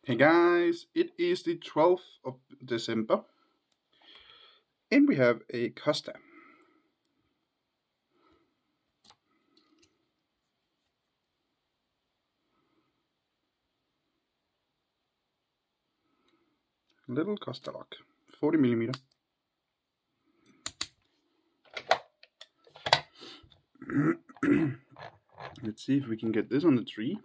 Hey guys, it is the 12th of December and we have a costa. Little costa lock, 40mm. Let's see if we can get this on the tree.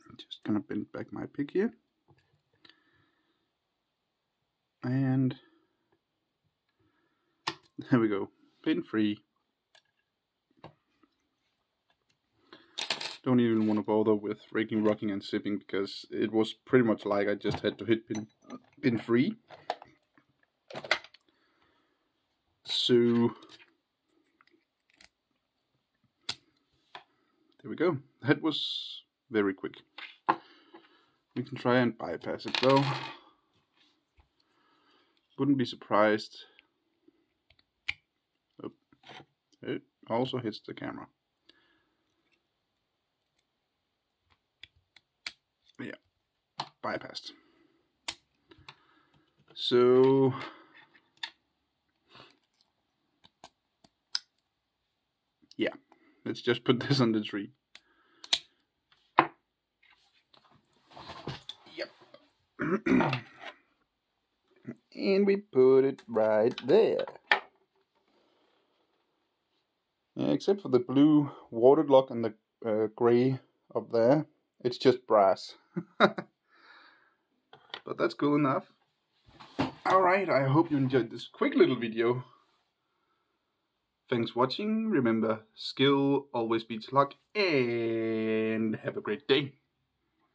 I'm just gonna bend back my pick here. And there we go, pin free. Don't even want to bother with raking, rocking and zipping because it was pretty much like I just had to hit pin free. So there we go. That was very quick. We can try and bypass it though. Wouldn't be surprised. Oh, it also hits the camera. Yeah, bypassed. So yeah, let's just put this on the tree. Yep. And we put it right there. Except for the blue water lock and the gray up there, it's just brass. But that's cool enough. Alright, I hope you enjoyed this quick little video. Thanks for watching. Remember, skill always beats luck, and have a great day.